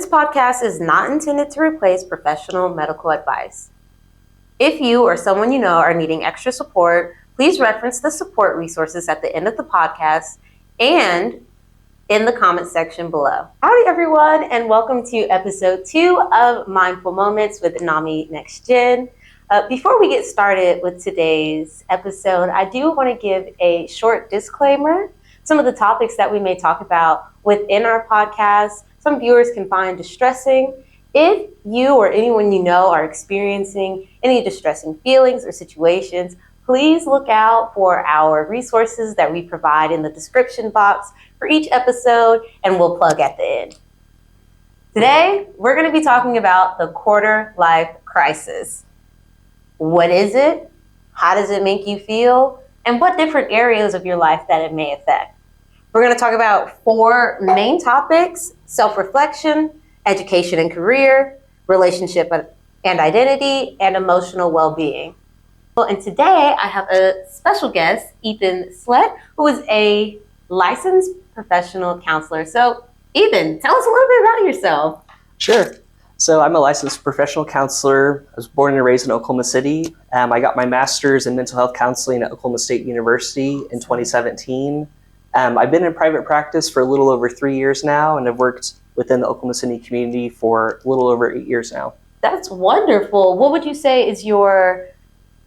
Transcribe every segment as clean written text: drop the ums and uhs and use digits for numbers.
This podcast is not intended to replace professional medical advice. If you or someone you know are needing extra support, please reference the support resources at the end of the podcast and in the comment section below. Howdy everyone, and welcome to episode 2 of Mindful Moments with NAMI Next Gen. Before we get started with today's episode, I do want to give a short disclaimer. Some of the topics that we may talk about within our podcast, some viewers can find distressing. If you or anyone you know are experiencing any distressing feelings or situations, please look out for our resources that we provide in the description box for each episode, and we'll plug at the end. Today, we're going to be talking about the quarter-life crisis. What is it? How does it make you feel? And what different areas of your life that it may affect? We're going to talk about 4 main topics: self-reflection, education and career, relationship and identity, and emotional well-being. And today I have a special guest, Ethan Schlecht, who is a licensed professional counselor. So Ethan, tell us a little bit about yourself. Sure. So I'm a licensed professional counselor. I was born and raised in Oklahoma City. I got my master's in mental health counseling at Oklahoma State University in 2017. I've been in private practice for a little over 3 years now, and I've worked within the Oklahoma City community for a little over 8 years now. That's wonderful. What would you say is your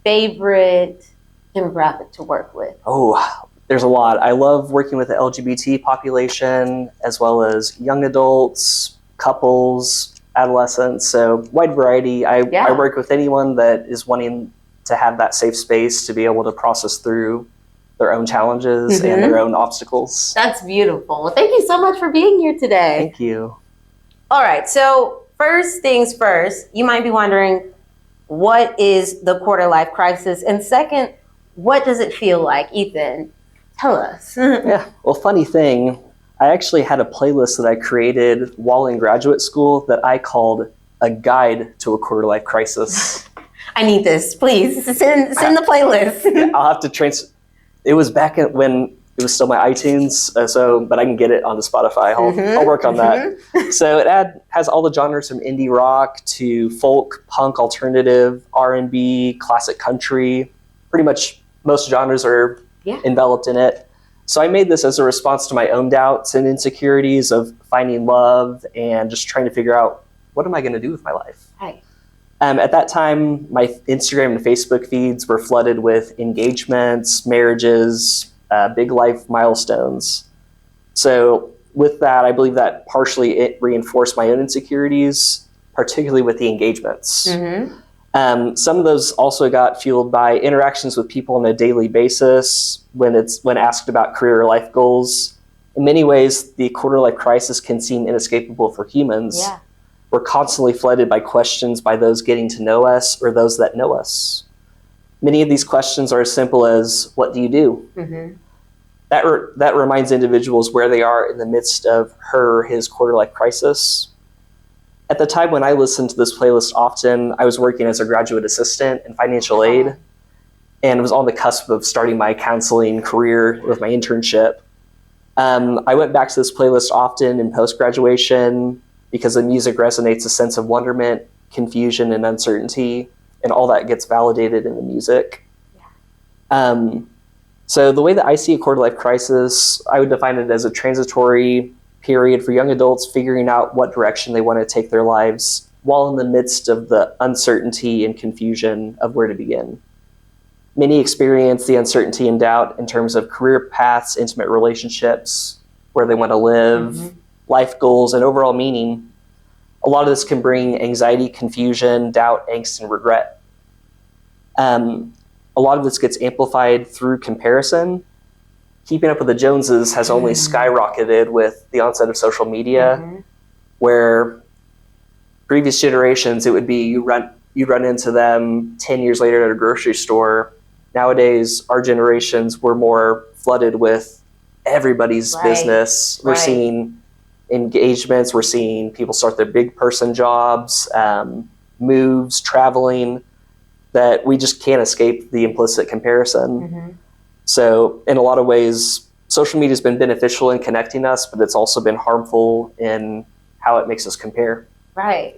favorite demographic to work with? Oh, there's a lot. I love working with the LGBT population, as well as young adults, couples, adolescents, so wide variety. I work with anyone that is wanting to have that safe space to be able to process through their own challenges and their own obstacles. That's beautiful. Well, thank you so much for being here today. Thank you. All right, so first things first, you might be wondering, what is the quarter-life crisis? And second, what does it feel like? Ethan, tell us. Yeah, well, funny thing, I actually had a playlist that I created while in graduate school that I called A Guide to a Quarter-Life Crisis. I need this, please. Send the playlist. I'll have to It was back when it was still my iTunes, but I can get it onto Spotify. I'll work on that. So it has all the genres from indie rock to folk, punk, alternative, R&B, classic country. Pretty much most genres are enveloped in it. So I made this as a response to my own doubts and insecurities of finding love and just trying to figure out, what am I going to do with my life? Right. At that time, my Instagram and Facebook feeds were flooded with engagements, marriages, big life milestones. So with that, I believe that partially it reinforced my own insecurities, particularly with the engagements. Some of those also got fueled by interactions with people on a daily basis when asked about career or life goals. In many ways, the quarter-life crisis can seem inescapable for humans. Yeah. We're constantly flooded by questions by those getting to know us or those that know us. Many of these questions are as simple as, what do you do? That reminds individuals where they are in the midst of her or his quarter-life crisis. At the time when I listened to this playlist often, I was working as a graduate assistant in financial aid and was on the cusp of starting my counseling career with my internship. I went back to this playlist often in post-graduation because the music resonates a sense of wonderment, confusion, and uncertainty, and all that gets validated in the music. So the way that I see a quarter-life crisis, I would define it as a transitory period for young adults figuring out what direction they want to take their lives while in the midst of the uncertainty and confusion of where to begin. Many experience the uncertainty and doubt in terms of career paths, intimate relationships, where they want to live, life goals, and overall meaning. A lot of this can bring anxiety, confusion, doubt, angst, and regret. A lot of this gets amplified through comparison. Keeping up with the Joneses has only skyrocketed with the onset of social media, where previous generations, it would be you'd run into them 10 years later at a grocery store. Nowadays, our generations, we're more flooded with everybody's business. We're seeing engagements, we're seeing people start their big person jobs, moves, traveling, that we just can't escape the implicit comparison. So in a lot of ways, social media has been beneficial in connecting us, but it's also been harmful in how it makes us compare. Right.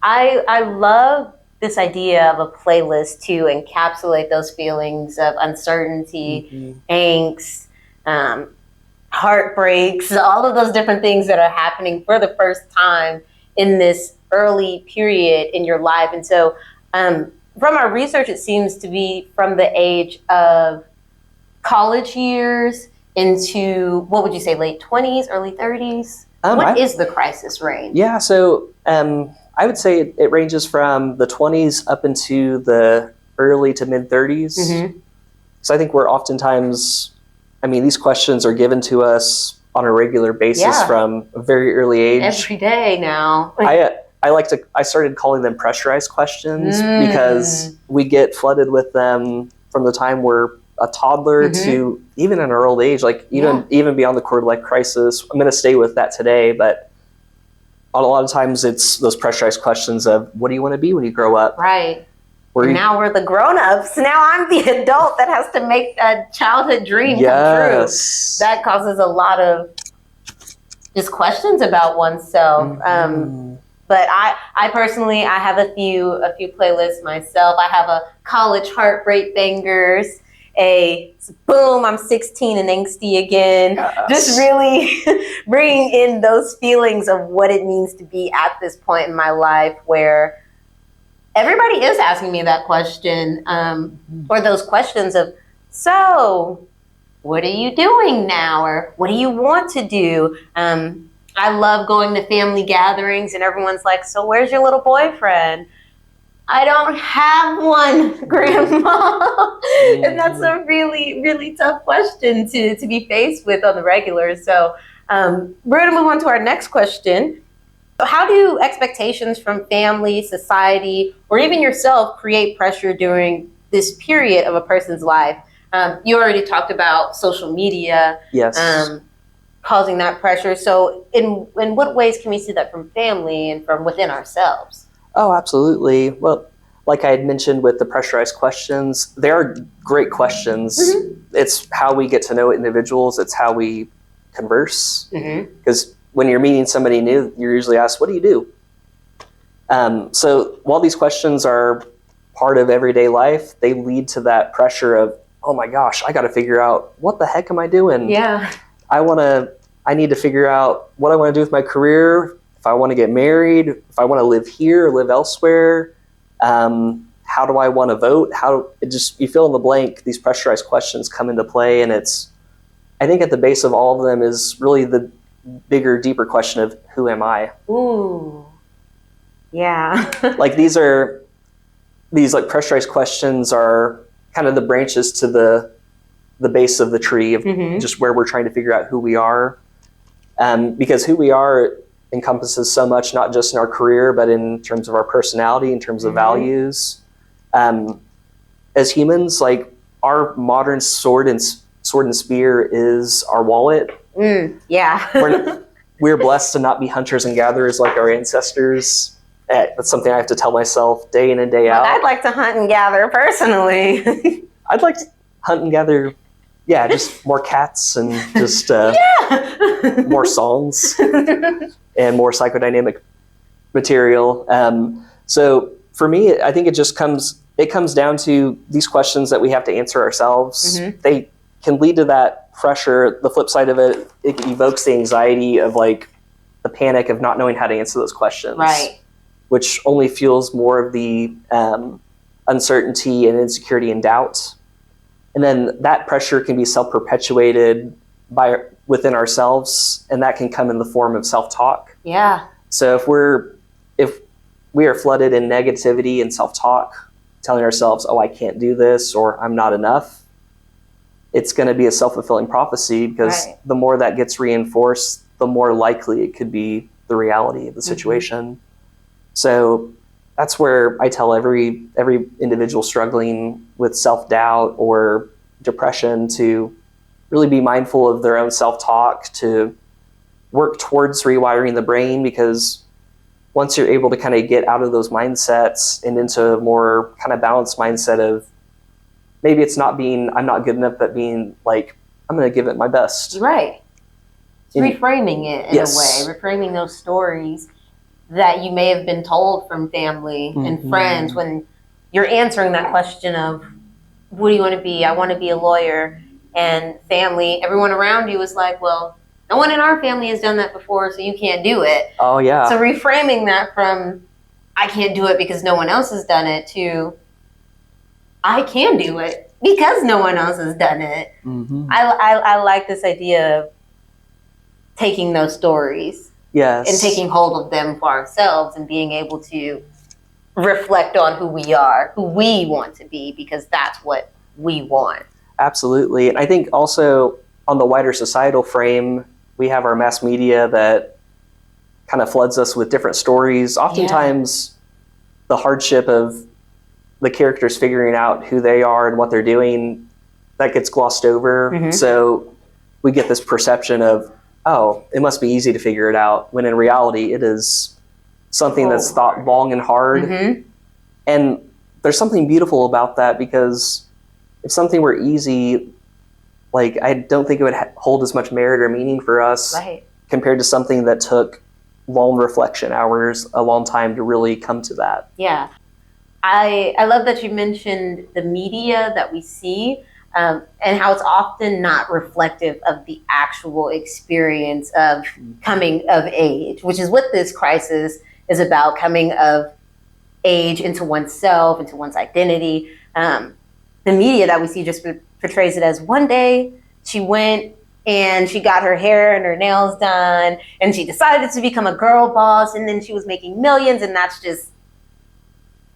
I love this idea of a playlist to encapsulate those feelings of uncertainty, angst, heartbreaks, all of those different things that are happening for the first time in this early period in your life. And so from our research, it seems to be from the age of college years into, what would you say, late 20s, early 30s? What is the crisis range? Yeah, so I would say it ranges from the 20s up into the early to mid 30s. So I think we're oftentimes, these questions are given to us on a regular basis from a very early age. Every day now. I started calling them pressurized questions because we get flooded with them from the time we're a toddler to even in our old age, like even beyond the quarter life crisis. I'm going to stay with that today, but a lot of times it's those pressurized questions of, what do you want to be when you grow up? Right. Now we're the grown-ups. Now I'm the adult that has to make that childhood dream come true. That causes a lot of just questions about oneself. But I personally, I have a few playlists myself. I have a college heartbreak bangers, a boom, I'm 16 and angsty again. Just really bringing in those feelings of what it means to be at this point in my life where everybody is asking me that question, or those questions of, so what are you doing now? Or what do you want to do? I love going to family gatherings and everyone's like, so where's your little boyfriend? I don't have one, Grandma. And that's a really, really tough question to be faced with on the regular. So we're going to move on to our next question. So how do expectations from family, society, or even yourself create pressure during this period of a person's life? You already talked about social media. Yes. Causing that pressure. So in what ways can we see that from family and from within ourselves? Oh, absolutely. Well, like I had mentioned with the pressurized questions, they are great questions. It's how we get to know individuals. It's how we converse. Because when you're meeting somebody new, you're usually asked, what do you do? So while these questions are part of everyday life, they lead to that pressure of, oh my gosh, I got to figure out what the heck am I doing? Yeah. I need to figure out what I want to do with my career, if I want to get married, if I want to live here or live elsewhere, how do I want to vote? You fill in the blank, these pressurized questions come into play, and I think at the base of all of them is really the bigger, deeper question of, who am I? Ooh. Yeah. Like these like pressurized questions are kind of the branches to the base of the tree of just where we're trying to figure out who we are. Because who we are encompasses so much, not just in our career, but in terms of our personality, in terms of values. As humans, like our modern sword and spear is our wallet. Yeah. We're blessed to not be hunters and gatherers like our ancestors. That's something I have to tell myself day in and day out. I'd like to hunt and gather personally. I'd like to hunt and gather, just more cats and just more songs and more psychodynamic material. So for me, I think it comes down to these questions that we have to answer ourselves. They can lead to that pressure. The flip side of it evokes the anxiety of like the panic of not knowing how to answer those questions. Right. Which only fuels more of the uncertainty and insecurity and doubt. And then that pressure can be self-perpetuated within ourselves, and that can come in the form of self-talk. Yeah. So if we are flooded in negativity and self-talk, telling ourselves, oh, I can't do this, or I'm not enough, it's going to be a self-fulfilling prophecy, because the more that gets reinforced, the more likely it could be the reality of the situation. So that's where I tell every individual struggling with self-doubt or depression to really be mindful of their own self-talk, to work towards rewiring the brain, because once you're able to kind of get out of those mindsets and into a more kind of balanced mindset of maybe it's not being I'm not good enough, but being like, I'm going to give it my best. Right. reframing it in a way, reframing those stories that you may have been told from family and friends when you're answering that question of, what do you want to be? I want to be a lawyer. And family, everyone around you is like, well, no one in our family has done that before, so you can't do it. Oh, yeah. So reframing that from, I can't do it because no one else has done it, to, I can do it because no one else has done it. I like this idea of taking those stories and taking hold of them for ourselves and being able to reflect on who we are, who we want to be, because that's what we want. Absolutely. And I think also on the wider societal frame, we have our mass media that kind of floods us with different stories. Oftentimes, the hardship of the characters figuring out who they are and what they're doing, that gets glossed over. So we get this perception of, oh, it must be easy to figure it out, when in reality it is something that's thought long and hard. And there's something beautiful about that, because if something were easy, like, I don't think it would hold as much merit or meaning for us compared to something that took long reflection hours, a long time to really come to that. Yeah. I love that you mentioned the media that we see, and how it's often not reflective of the actual experience of coming of age, which is what this crisis is about, coming of age into oneself, into one's identity. The media that we see just portrays it as, one day she went and she got her hair and her nails done and she decided to become a girl boss, and then she was making millions, and that's just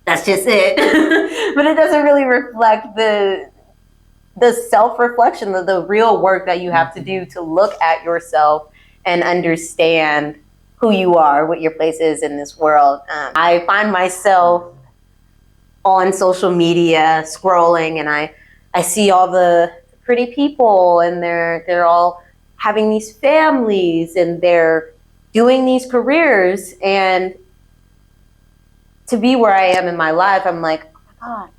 it. But it doesn't really reflect the self-reflection, the real work that you have to do to look at yourself and understand who you are, what your place is in this world. I find myself on social media scrolling, and I see all the pretty people, and they're all having these families, and they're doing these careers, and to be where I am in my life, I'm like, oh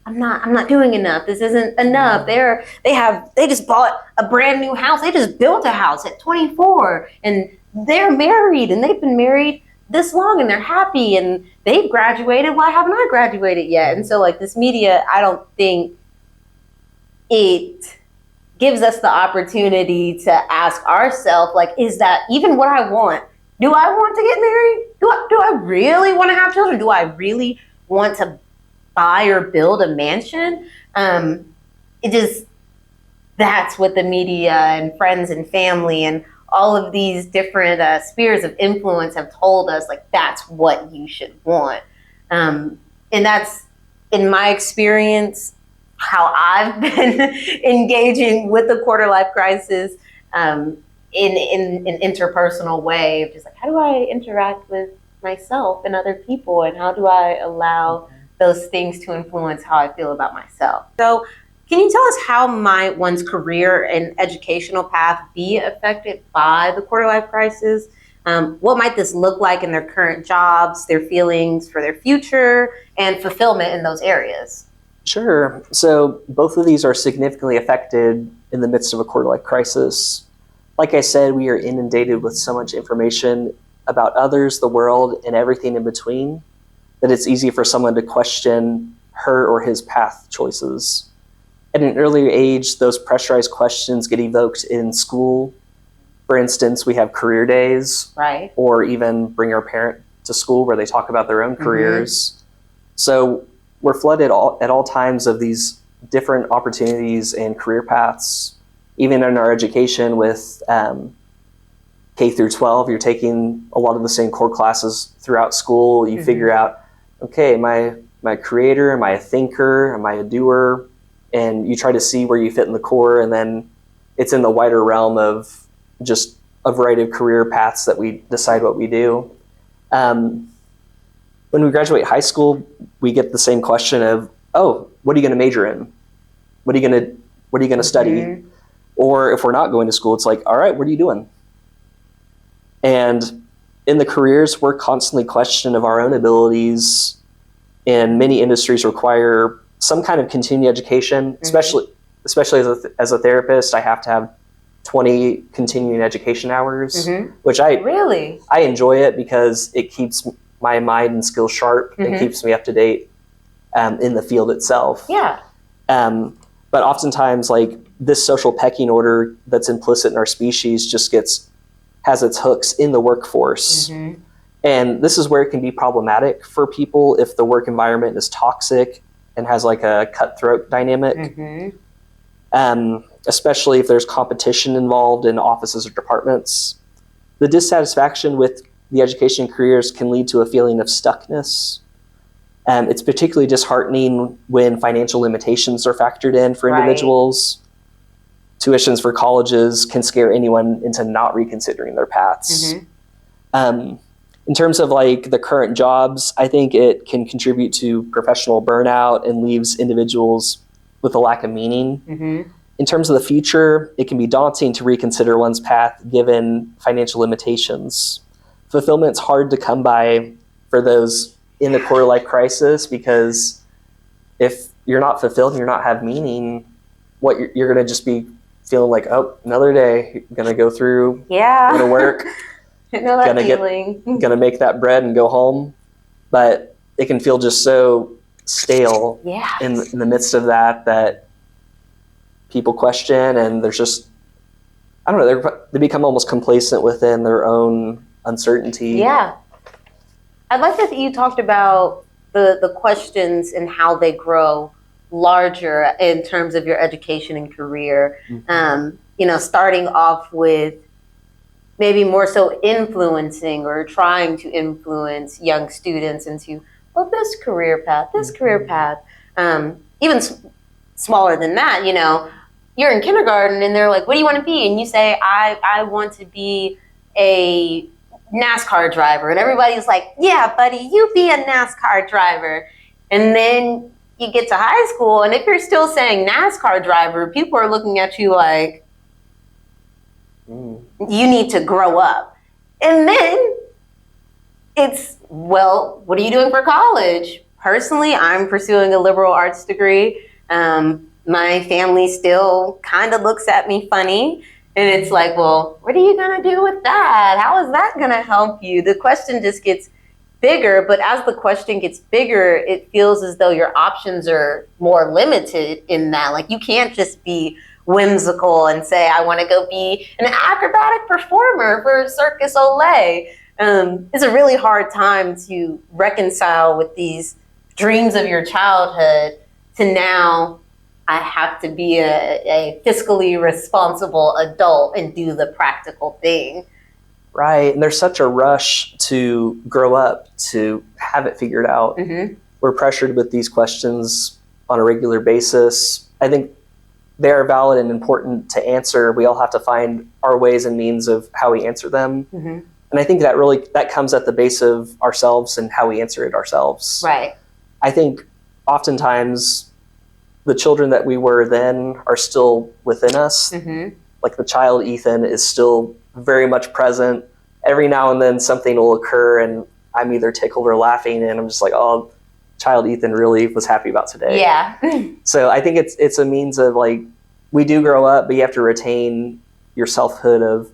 my God, I'm not doing enough. This isn't enough. They just bought a brand new house. They just built a house at 24, and they're married, and they've been married this long, and they're happy, and they've graduated. Why haven't I graduated yet? And so, like, this media, I don't think it gives us the opportunity to ask ourselves, like, is that even what I want? Do I want to get married? Do I really want to have children? Do I really want to buy or build a mansion? That's what the media and friends and family and all of these different spheres of influence have told us, like, that's what you should want. And that's, in my experience, how I've been engaging with the quarter life crisis in an interpersonal way of just like, how do I interact with myself and other people, and how do I allow those things to influence how I feel about myself? So can you tell us how might one's career and educational path be affected by the quarter life crisis? What might this look like in their current jobs, their feelings for their future, and fulfillment in those areas? Sure. So both of these are significantly affected in the midst of a quarter life crisis. Like I said, we are inundated with so much information about others, the world, and everything in between, that it's easy for someone to question her or his path choices. At an earlier age, those pressurized questions get evoked in school. For instance, we have career days, right? Or even bring our parent to school where they talk about their own careers. So we're flooded at all times of these different opportunities and career paths. Even in our education with K through 12, you're taking a lot of the same core classes throughout school. You figure out, okay, am I a creator? Am I a thinker? Am I a doer? And you try to see where you fit in the core, and then it's in the wider realm of just a variety of career paths that we decide what we do. When we graduate high school, we get the same question of, oh, what are you going to major in? What are you going to study? Or if we're not going to school, it's like, all right, what are you doing? And in the careers, we're constantly questioned of our own abilities, and many industries require some kind of continuing education, especially as a therapist. I have to have 20 continuing education hours, Mm-hmm. which Really? I enjoy it because it keeps my mind and skills sharp and keeps me up to date in the field itself. Yeah. But oftentimes, like, this social pecking order that's implicit in our species just has its hooks in the workforce. Mm-hmm. And this is where it can be problematic for people if the work environment is toxic and has like a cutthroat dynamic. Mm-hmm. Especially if there's competition involved in offices or departments. The dissatisfaction with the education careers can lead to a feeling of stuckness. It's particularly disheartening when financial limitations are factored in for individuals. Tuitions for colleges can scare anyone into not reconsidering their paths. Mm-hmm. In terms of like the current jobs, I think it can contribute to professional burnout and leaves individuals with a lack of meaning. Mm-hmm. In terms of the future, it can be daunting to reconsider one's path given financial limitations. Fulfillment's hard to come by for those in the quarter life crisis, because if you're not fulfilled and you're not have meaning, what you're going to just be feeling like, oh, another day, going to go through, going to work, I know that feeling. Going to make that bread and go home. But it can feel just so stale in the midst of that people question, and there's just, I don't know, they become almost complacent within their own uncertainty. Yeah. I like that you talked about the questions and how they grow larger in terms of your education and career. Mm-hmm. Starting off with maybe more so influencing or trying to influence young students into, this career path, this career path. Even smaller than that, you're in kindergarten and they're like, what do you want to be? And you say, I want to be a NASCAR driver. And everybody's like, yeah, buddy, you be a NASCAR driver. And then you get to high school, and if you're still saying NASCAR driver, people are looking at you like, you need to grow up. And then it's, well, what are you doing for college? Personally, I'm pursuing a liberal arts degree. My family still kind of looks at me funny. And it's like, well, what are you going to do with that? How is that going to help you? The question just gets bigger. But as the question gets bigger, it feels as though your options are more limited in that. Like, you can't just be whimsical and say, I want to go be an acrobatic performer for Circus Olay. It's a really hard time to reconcile with these dreams of your childhood to now, I have to be a fiscally responsible adult and do the practical thing. Right. And there's such a rush to grow up, to have it figured out. Mm-hmm. We're pressured with these questions on a regular basis. I think they are valid and important to answer. We all have to find our ways and means of how we answer them. Mm-hmm. And I think that comes at the base of ourselves and how we answer it ourselves. Right. I think oftentimes the children that we were then are still within us. Mm-hmm. Like the child Ethan is still very much present. Every now and then something will occur and I'm either tickled or laughing, and I'm just like, oh, child Ethan really was happy about today. Yeah. So I think it's a means of, like, we do grow up, but you have to retain your selfhood of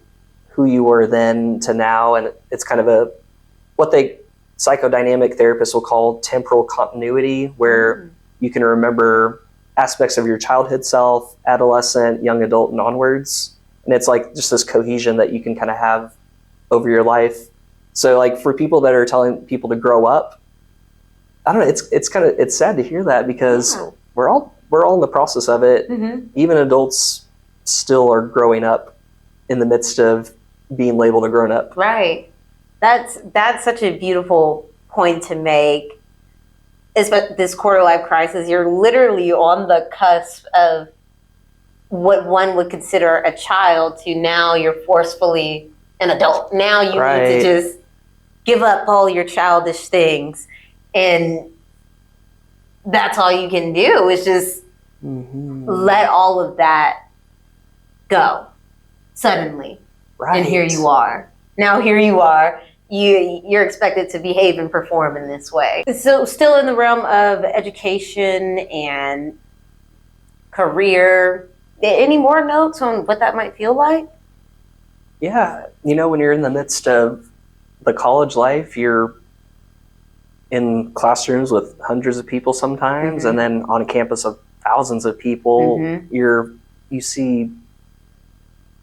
who you were then to now. And it's kind of what psychodynamic therapists will call temporal continuity, where you can remember aspects of your childhood self, adolescent, young adult, and onwards. And it's like just this cohesion that you can kind of have over your life. So, like, for people that are telling people to grow up, I don't know, it's sad to hear that, because we're all in the process of it. Mm-hmm. Even adults still are growing up in the midst of being labeled a grown up. Right. That's such a beautiful point to make. This quarter life crisis, you're literally on the cusp of what one would consider a child to now you're forcefully an adult. Now you need to just give up all your childish things. And that's all you can do is just let all of that go suddenly. Right. And here you are. Now here you are. You're expected to behave and perform in this way. So still in the realm of education and career, any more notes on what that might feel like? Yeah, when you're in the midst of the college life, you're in classrooms with hundreds of people sometimes, and then on a campus of thousands of people, you see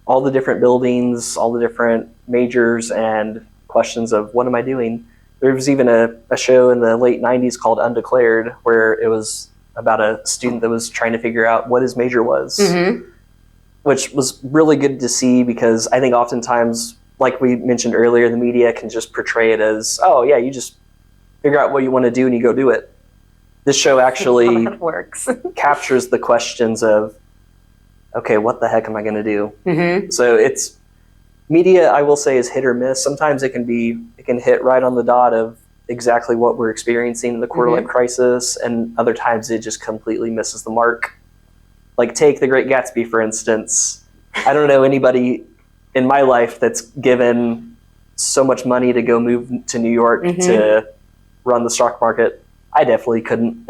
all the different buildings, all the different majors, and questions of what am I doing? There was even a show in the late 90s called Undeclared, where it was about a student that was trying to figure out what his major was, which was really good to see, because I think oftentimes, like we mentioned earlier, the media can just portray it as, oh yeah, you just figure out what you want to do and you go do it. This show actually works. captures the questions of, okay, what the heck am I going to do? So it's media, I will say, is hit or miss. Sometimes it can hit right on the dot of exactly what we're experiencing in the quarter life crisis, and other times it just completely misses the mark. Like, take The Great Gatsby, for instance. I don't know anybody in my life that's given so much money to go move to New York to run the stock market. I definitely couldn't.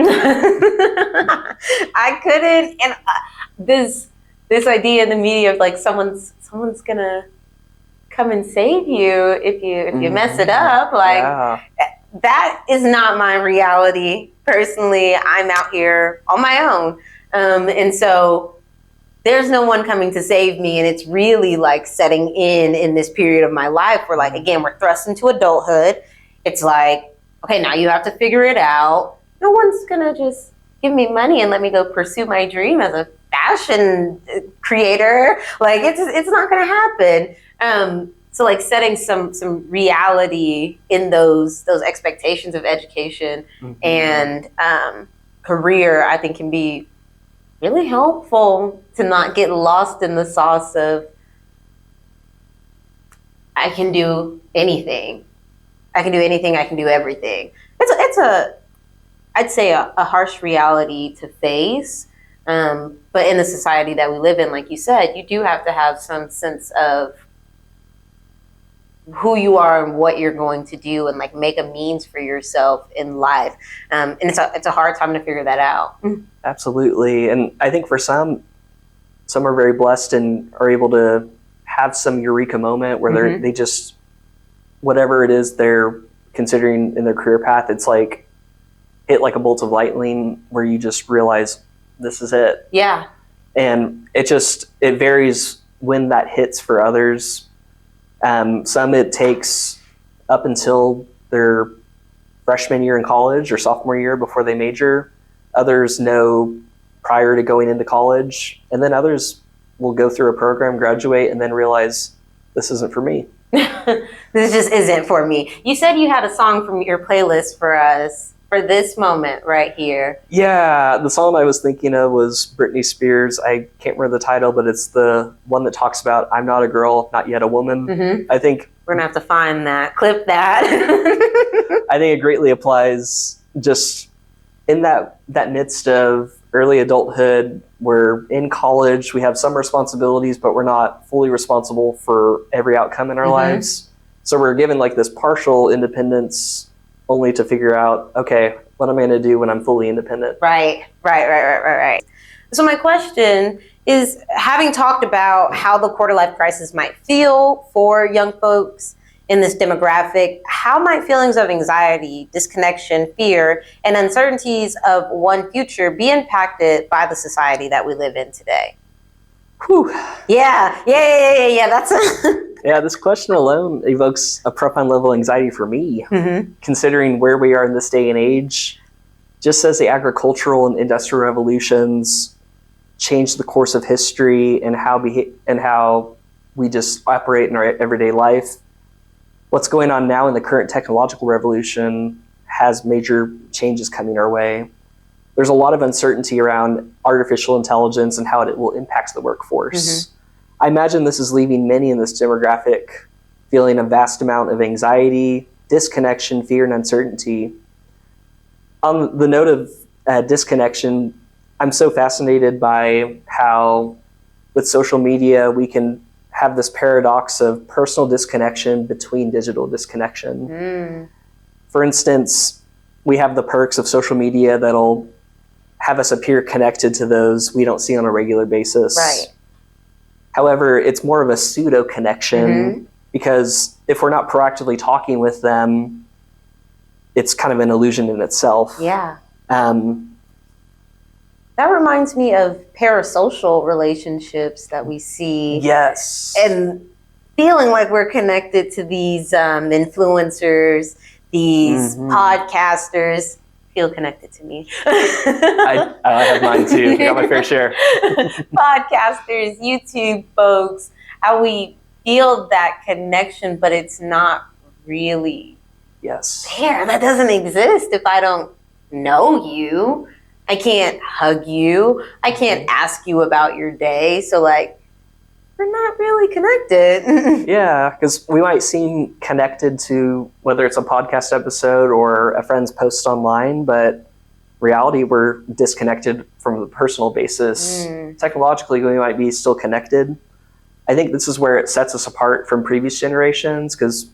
I couldn't, and this idea in the media of like someone's gonna come and save you if you mess it up, like that is not my reality. Personally, I'm out here on my own, and so there's no one coming to save me, and it's really like setting in this period of my life where, like, again, we're thrust into adulthood. It's like, okay, now you have to figure it out. No one's gonna just give me money and let me go pursue my dream as a fashion creator. Like, it's not gonna happen. So like setting some reality in those expectations of education and career, I think, can be really helpful to not get lost in the sauce of I can do anything. I can do anything. I can do everything. I'd say a harsh reality to face. But in the society that we live in, like you said, you do have to have some sense of who you are and what you're going to do, and like make a means for yourself in life. And it's a hard time to figure that out. Absolutely. And I think for some are very blessed and are able to have some eureka moment where they just, whatever it is they're considering in their career path, it's like hit like a bolt of lightning where you just realize this is it. Yeah. And it varies when that hits for others. Some it takes up until their freshman year in college or sophomore year before they major. Others know prior to going into college, and then others will go through a program, graduate, and then realize this isn't for me. This just isn't for me. You said you had a song from your playlist for us for this moment right here. Yeah, the song I was thinking of was Britney Spears. I can't remember the title, but it's the one that talks about I'm not a girl, not yet a woman. I think we're gonna have to find that, clip that. I think it greatly applies just in that midst of early adulthood. We're in college, we have some responsibilities, but we're not fully responsible for every outcome in our lives. So we're given like this partial independence only to figure out, okay, what am I going to do when I'm fully independent? Right. So my question is, having talked about how the quarter life crisis might feel for young folks in this demographic, how might feelings of anxiety, disconnection, fear, and uncertainties of one future be impacted by the society that we live in today? Whew. Yeah. That's yeah, this question alone evokes a profound level of anxiety for me, considering where we are in this day and age. Just as the agricultural and industrial revolutions changed the course of history and how we just operate in our everyday life, what's going on now in the current technological revolution has major changes coming our way. There's a lot of uncertainty around artificial intelligence and how it will impact the workforce. I imagine this is leaving many in this demographic feeling a vast amount of anxiety, disconnection, fear, and uncertainty. On the note of disconnection, I'm so fascinated by how with social media we can have this paradox of personal disconnection between digital disconnection. For instance, we have the perks of social media that'll have us appear connected to those we don't see on a regular basis. Right. However, it's more of a pseudo connection because if we're not proactively talking with them, it's kind of an illusion in itself. Yeah. That reminds me of parasocial relationships that we see. Yes. And feeling like we're connected to these influencers, these podcasters. Feel connected to me. I have mine too. I got my fair share. Podcasters, YouTube folks, how we feel that connection, but it's not really there. That doesn't exist if I don't know you. I can't hug you. I can't ask you about your day. So like, we're not really connected. Yeah, because we might seem connected to whether it's a podcast episode or a friend's post online, but reality, we're disconnected from a personal basis. Technologically, we might be still connected. I think this is where it sets us apart from previous generations, because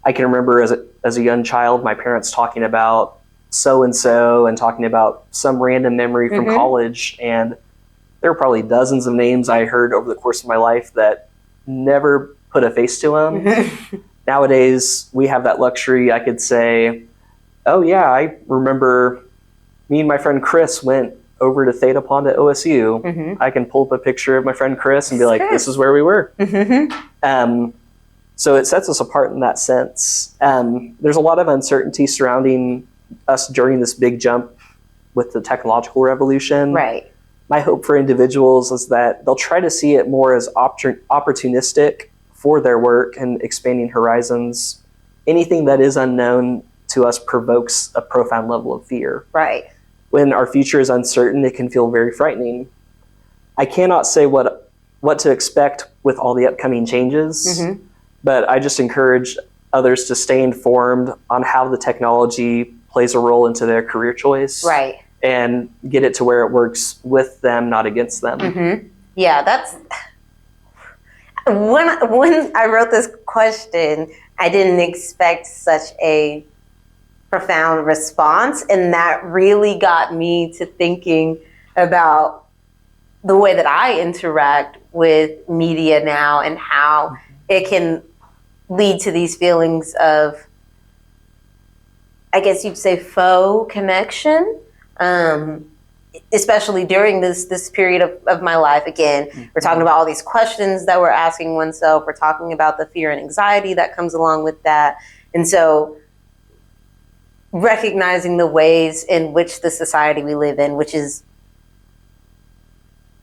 I can remember as a young child, my parents talking about so-and-so and talking about some random memory from college, and there were probably dozens of names I heard over the course of my life that never put a face to them. Nowadays, we have that luxury. I could say, oh yeah, I remember me and my friend Chris went over to Theta Pond at OSU. I can pull up a picture of my friend Chris and be like, this is where we were. So it sets us apart in that sense. There's a lot of uncertainty surrounding us during this big jump with the technological revolution. Right. My hope for individuals is that they'll try to see it more as opportunistic for their work and expanding horizons. Anything that is unknown to us provokes a profound level of fear. Right. When our future is uncertain, it can feel very frightening. I cannot say what to expect with all the upcoming changes, but I just encourage others to stay informed on how the technology plays a role into their career choice. Right. And get it to where it works with them, not against them. Yeah, that's when I wrote this question, I didn't expect such a profound response, and that really got me to thinking about the way that I interact with media now and how it can lead to these feelings of, I guess you'd say, faux connection. Especially during this period of my life. Again, we're talking about all these questions that we're asking oneself. We're talking about the fear and anxiety that comes along with that. And so recognizing the ways in which the society we live in, which is,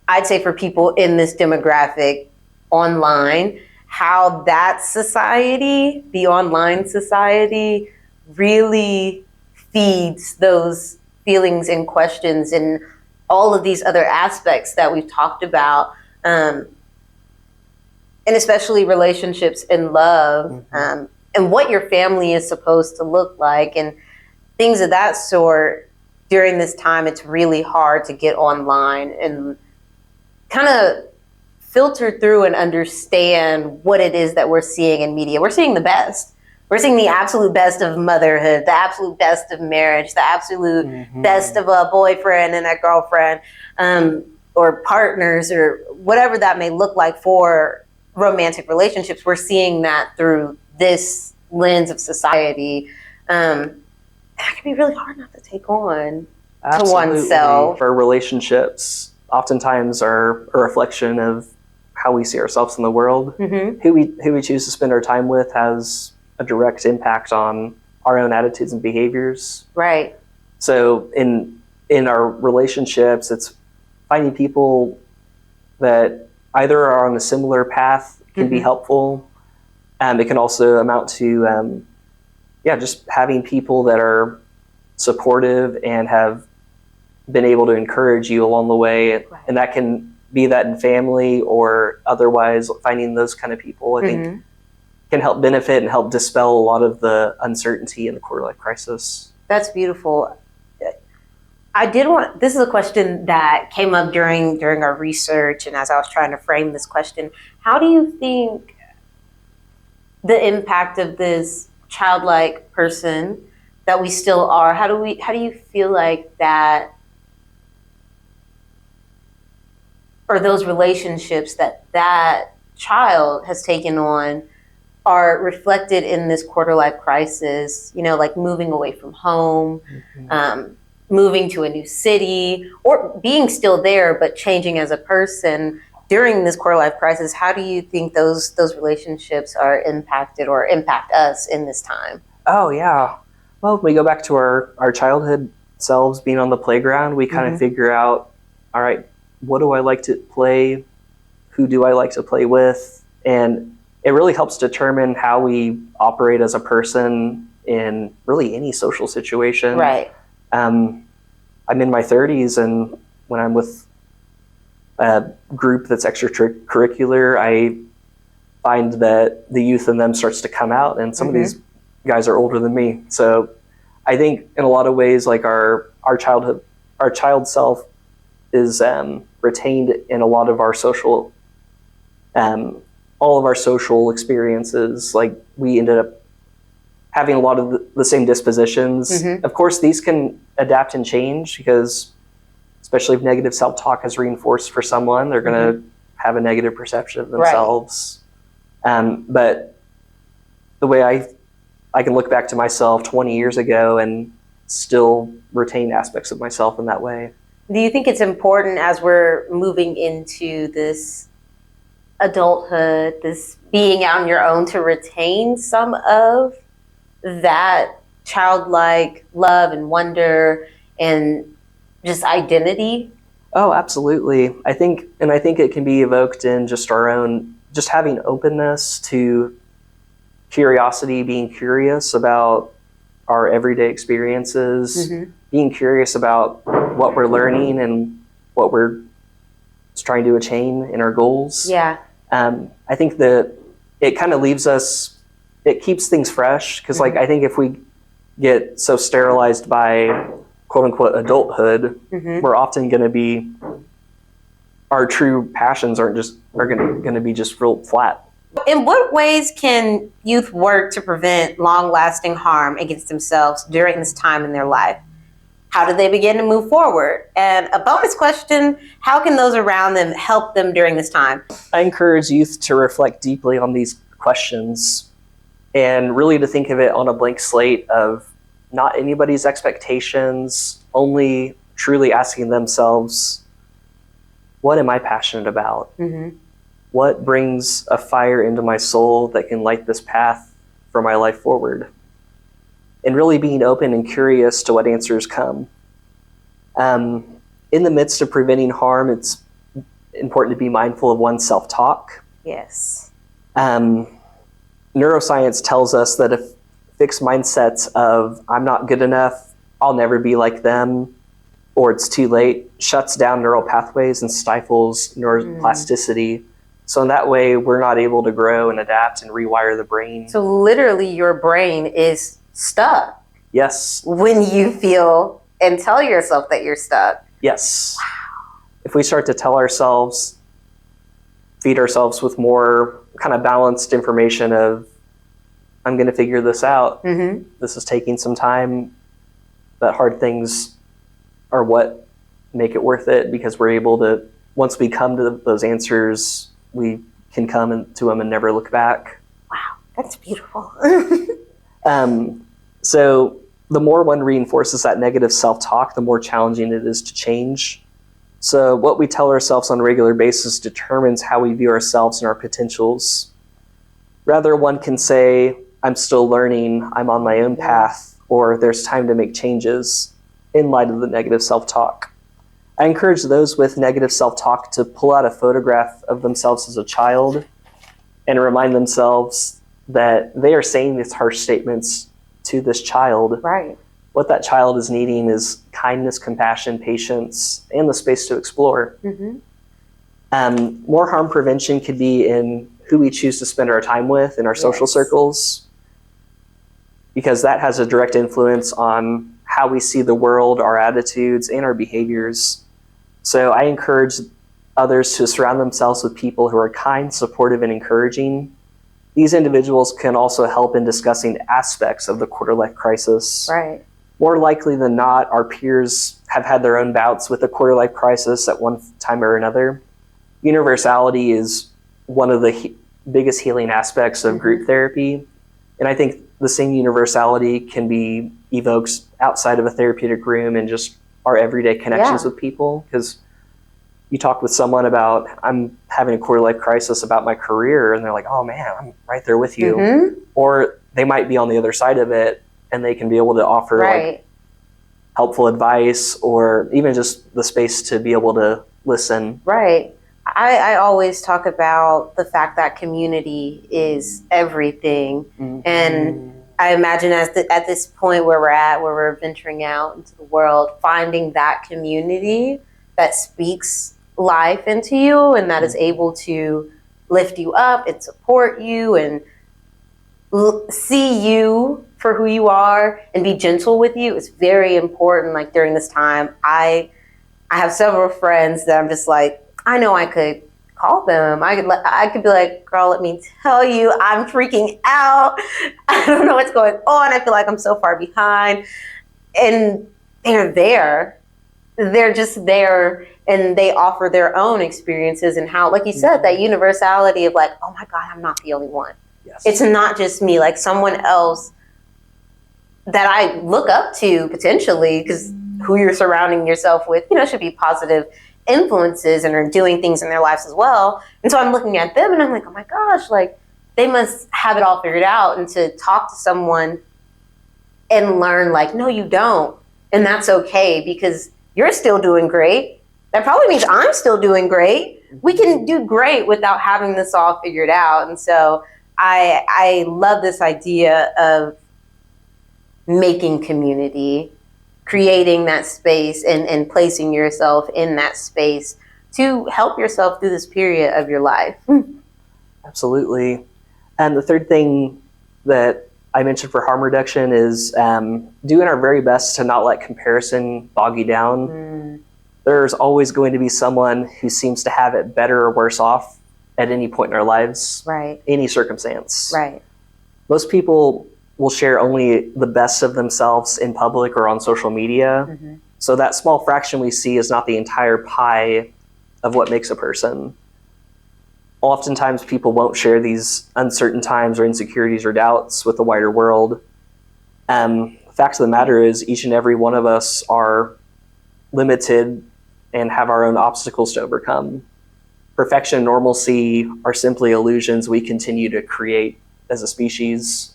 I'd say for people in this demographic online, how that society, the online society, really feeds those feelings and questions and all of these other aspects that we've talked about, and especially relationships and love, and what your family is supposed to look like and things of that sort. During this time, it's really hard to get online and kind of filter through and understand what it is that we're seeing in media. We're seeing the best. We're seeing the absolute best of motherhood, the absolute best of marriage, the absolute best of a boyfriend and a girlfriend, or partners, or whatever that may look like for romantic relationships. We're seeing that through this lens of society. That can be really hard not to take on to oneself. Our relationships oftentimes are a reflection of how we see ourselves in the world. Who we choose to spend our time with has a direct impact on our own attitudes and behaviors. Right. So in our relationships, it's finding people that either are on a similar path can be helpful. It can also amount to, just having people that are supportive and have been able to encourage you along the way. Right. And that can be that in family or otherwise. Finding those kind of people, I think, can help benefit and help dispel a lot of the uncertainty in the quarter life crisis. That's beautiful. This is a question that came up during our research, and as I was trying to frame this question, how do you think the impact of this childlike person that we still are, how do you feel like that or those relationships that child has taken on are reflected in this quarter life crisis, like moving away from home, moving to a new city, or being still there but changing as a person during this quarter life crisis. How do you think those relationships are impacted or impact us in this time? Oh, yeah. Well, we go back to our childhood selves being on the playground. We kind of figure out, all right, what do I like to play? Who do I like to play with? And it really helps determine how we operate as a person in really any social situation. Right. I'm in my 30s, and when I'm with a group that's extracurricular, I find that the youth in them starts to come out, and some of these guys are older than me. So I think in a lot of ways, like our child self is retained in a lot of our social, all of our social experiences. Like, we ended up having a lot of the same dispositions. Of course, these can adapt and change, because especially if negative self-talk is reinforced for someone, they're going to have a negative perception of themselves. Right. But the way I can look back to myself 20 years ago and still retain aspects of myself in that way. Do you think it's important, as we're moving into this adulthood, this being out on your own, to retain some of that childlike love and wonder and just identity? Oh, absolutely. I think it can be evoked in just our own, just having openness to curiosity, being curious about our everyday experiences, being curious about what we're learning and what we're trying to attain in our goals. Yeah. I think that it kind of leaves us, it keeps things fresh, because like, I think if we get so sterilized by quote unquote adulthood, we're often going to be, our true passions are going to be just real flat. In what ways can youth work to prevent long-lasting harm against themselves during this time in their life? How do they begin to move forward? And a bonus question, how can those around them help them during this time? I encourage youth to reflect deeply on these questions, and really to think of it on a blank slate of not anybody's expectations, only truly asking themselves, what am I passionate about? What brings a fire into my soul that can light this path for my life forward? And really being open and curious to what answers come. In the midst of preventing harm, it's important to be mindful of one's self-talk. Yes. Neuroscience tells us that if fixed mindsets of I'm not good enough, I'll never be like them, or it's too late, shuts down neural pathways and stifles neuroplasticity. So in that way, we're not able to grow and adapt and rewire the brain. So literally your brain is stuck. Yes. When you feel and tell yourself that you're stuck. Yes. Wow. If we start to tell ourselves, feed ourselves with more kind of balanced information of, I'm going to figure this out. This is taking some time, but hard things are what make it worth it, because we're able to, once we come to those answers, we can come to them and never look back. Wow, that's beautiful. So the more one reinforces that negative self-talk, the more challenging it is to change. So what we tell ourselves on a regular basis determines how we view ourselves and our potentials. Rather, one can say, I'm still learning, I'm on my own path, or there's time to make changes, in light of the negative self-talk. I encourage those with negative self-talk to pull out a photograph of themselves as a child and remind themselves that they are saying these harsh statements to this child. Right. What that child is needing is kindness, compassion, patience, and the space to explore. More harm prevention could be in who we choose to spend our time with in our social circles, because that has a direct influence on how we see the world, our attitudes, and our behaviors. So I encourage others to surround themselves with people who are kind, supportive, and encouraging. These individuals can also help in discussing aspects of the quarter-life crisis. Right. More likely than not, our peers have had their own bouts with the quarter-life crisis at one time or another. universality is one of the biggest healing aspects of group therapy. And I think the same universality can be evoked outside of a therapeutic room and just our everyday connections with people. Because you talk with someone about, I'm having a quarter life crisis about my career, and they're like, oh man, I'm right there with you. Or they might be on the other side of it, and they can be able to offer like helpful advice, or even just the space to be able to listen. Right. I always talk about the fact that community is everything. And I imagine at this point where we're venturing out into the world, finding that community that speaks life into you and that is able to lift you up and support you and see you for who you are and be gentle with you is very important. Like during this time, I have several friends that I'm just like, I know I could call them. I could be like, girl, let me tell you, I'm freaking out. I don't know what's going on. I feel like I'm so far behind. And they're there. They're just there, and they offer their own experiences and how, like you said, that universality of like, oh my God, I'm not the only one. Yes. It's not just me, like someone else that I look up to potentially, because who you're surrounding yourself with, should be positive influences and are doing things in their lives as well. And so I'm looking at them and I'm like, oh my gosh, like they must have it all figured out. And to talk to someone and learn like, no, you don't. And that's okay, because you're still doing great. That probably means I'm still doing great. We can do great without having this all figured out. And so I love this idea of making community, creating that space and placing yourself in that space to help yourself through this period of your life. Absolutely. And the third thing that I mentioned for harm reduction is doing our very best to not let comparison bog you down. There's always going to be someone who seems to have it better or worse off at any point in our lives, any circumstance. Most people will share only the best of themselves in public or on social media. So that small fraction we see is not the entire pie of what makes a person. Oftentimes people won't share these uncertain times or insecurities or doubts with the wider world. The fact of the matter is each and every one of us are limited and have our own obstacles to overcome. Perfection and normalcy are simply illusions we continue to create as a species.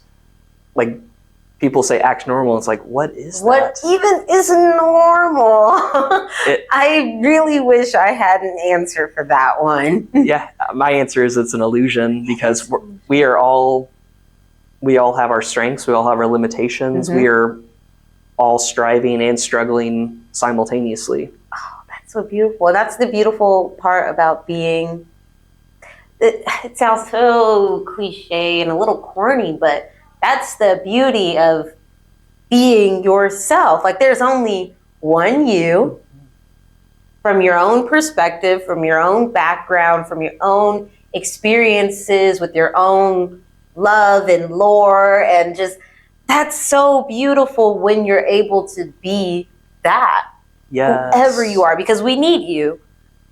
Like people say act normal, it's like, what is that? What even is normal? I really wish I had an answer for that one. Yeah, my answer is it's an illusion, because we all have our strengths, we all have our limitations, we are all striving and struggling simultaneously. Oh, that's so beautiful. That's the beautiful part about being, it sounds so cliche and a little corny, but that's the beauty of being yourself. Like there's only one you, from your own perspective, from your own background, from your own experiences with your own love and lore, and just that's so beautiful when you're able to be that. Whoever you are, because we need you.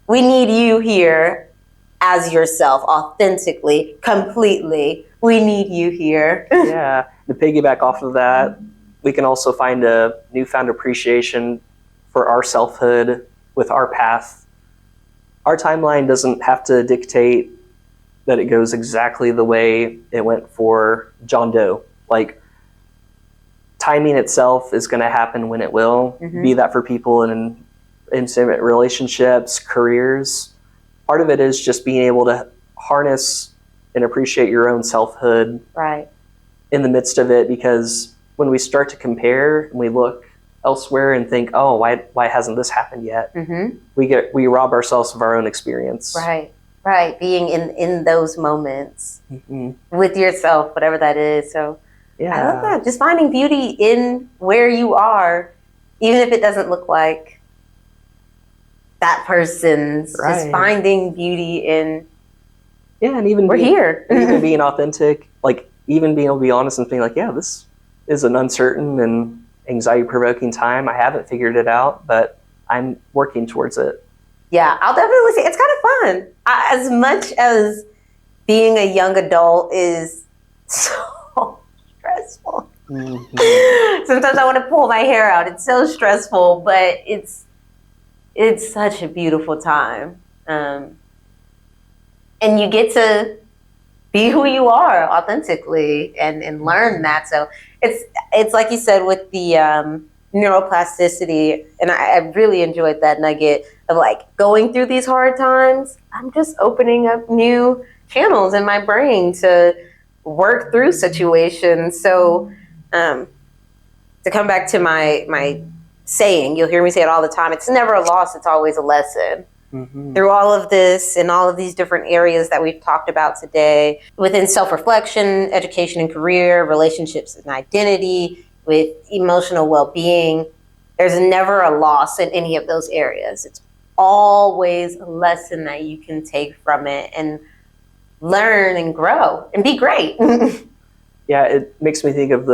We need you here as yourself, authentically, completely. We need you here. Yeah. To piggyback off of that, we can also find a newfound appreciation for our selfhood with our path. Our timeline doesn't have to dictate that it goes exactly the way it went for John Doe. Like, timing itself is going to happen when it will. Be that for people in intimate relationships, careers. Part of it is just being able to harness and appreciate your own selfhood in the midst of it, because when we start to compare and we look elsewhere and think, oh, why hasn't this happened yet? We rob ourselves of our own experience. Being in those moments with yourself, whatever that is. So I love that. Just finding beauty in where you are, even if it doesn't look like that person's. Just finding beauty in, and even we're here. Even being authentic, like even being able to be honest and being like, yeah, this is an uncertain and anxiety-provoking time. I haven't figured it out, but I'm working towards it. Yeah, I'll definitely say it's kind of fun. As much as being a young adult is so stressful. Mm-hmm. Sometimes I want to pull my hair out. It's so stressful, but it's such a beautiful time. And you get to be who you are authentically and learn that. So it's like you said with the neuroplasticity, and I really enjoyed that nugget of like going through these hard times. I'm just opening up new channels in my brain to work through situations. So to come back to my saying, you'll hear me say it all the time, it's never a loss, it's always a lesson. Mm-hmm. Through all of this and all of these different areas that we've talked about today, within self-reflection, education and career, relationships and identity, with emotional well-being, there's never a loss in any of those areas. It's always a lesson that you can take from it and learn and grow and be great. Yeah, it makes me think of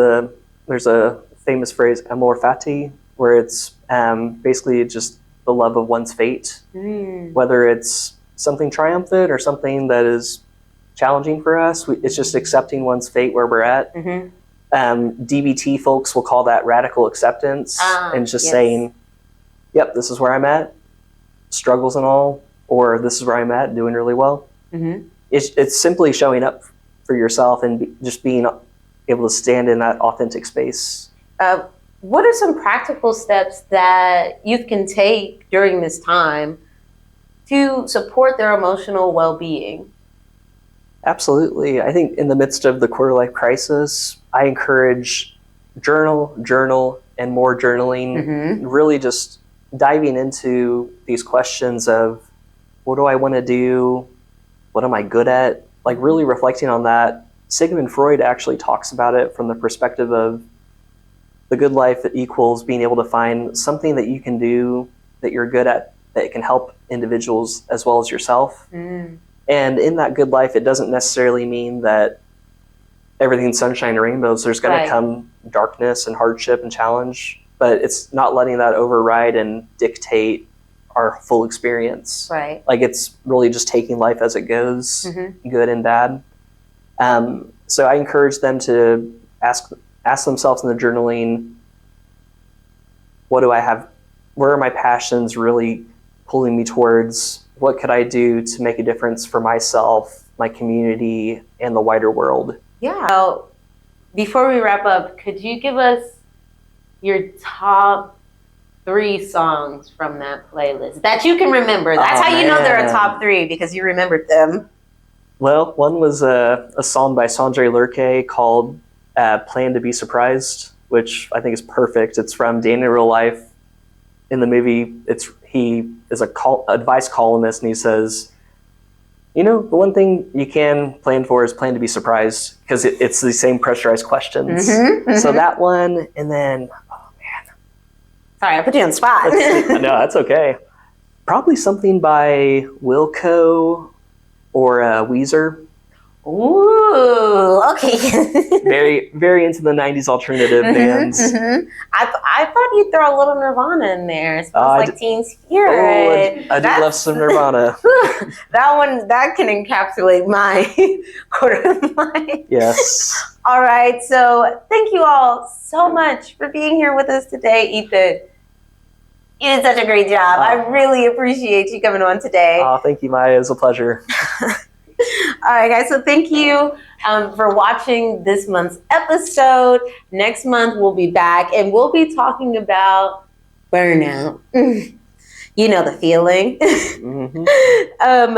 there's a famous phrase, amor fati, where it's basically just the love of one's fate, whether it's something triumphant or something that is challenging for us. It's just accepting one's fate where we're at. Mm-hmm. DBT folks will call that radical acceptance, and just saying, yep, this is where I'm at, struggles and all, or this is where I'm at, doing really well. Mm-hmm. It's simply showing up for yourself and just being able to stand in that authentic space. What are some practical steps that youth can take during this time to support their emotional well-being? Absolutely. I think in the midst of the quarter life crisis, I encourage journal, and more journaling, mm-hmm. really just diving into these questions of what do I want to do? What am I good at? Like really reflecting on that. Sigmund Freud actually talks about it from the perspective of the good life that equals being able to find something that you can do that you're good at that can help individuals as well as yourself. Mm. And in that good life, it doesn't necessarily mean that everything's sunshine and rainbows. There's going to come darkness and hardship and challenge, but it's not letting that override and dictate our full experience. Right. Like it's really just taking life as it goes, mm-hmm. good and bad. So I encourage them to ask themselves in the journaling, what do I have? Where are my passions really pulling me towards? What could I do to make a difference for myself, my community, and the wider world? Yeah. So before we wrap up, could you give us your top 3 songs from that playlist that you can remember? That's how you know they're a top 3, because you remembered them. Well, one was a song by Sanjay Lurke called Plan to Be Surprised, which I think is perfect. It's from Day in Real Life. In the movie, he is a advice columnist, and he says, the one thing you can plan for is plan to be surprised, because it's the same pressurized questions. Mm-hmm, mm-hmm. So that one, and then, sorry, I put you on the spot. No, that's okay. Probably something by Wilco or Weezer. Ooh, okay. Very, very into the 90s alternative bands. Mm-hmm. I thought you'd throw a little Nirvana in there. It smells like Teen Spirit. I do love some Nirvana. that can encapsulate my quarter life. Yes. All right, so thank you all so much for being here with us today, Ethan. You did such a great job. I really appreciate you coming on today. Oh, thank you, Maya. It was a pleasure. All right, guys. So thank you for watching this month's episode. Next month, we'll be back, and we'll be talking about burnout. You know the feeling. Mm-hmm.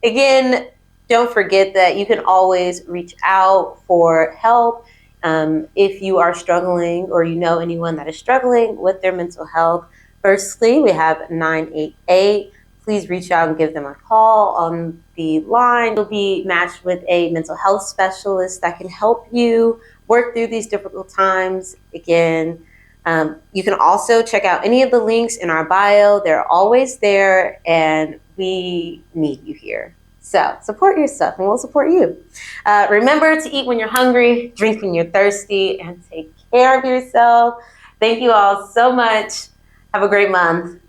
Again, don't forget that you can always reach out for help if you are struggling or you know anyone that is struggling with their mental health. Firstly, we have 988. Please reach out and give them a call on the line. You'll be matched with a mental health specialist that can help you work through these difficult times. Again, you can also check out any of the links in our bio. They're always there, and we need you here. So support yourself, and we'll support you. Remember to eat when you're hungry, drink when you're thirsty, and take care of yourself. Thank you all so much. Have a great month.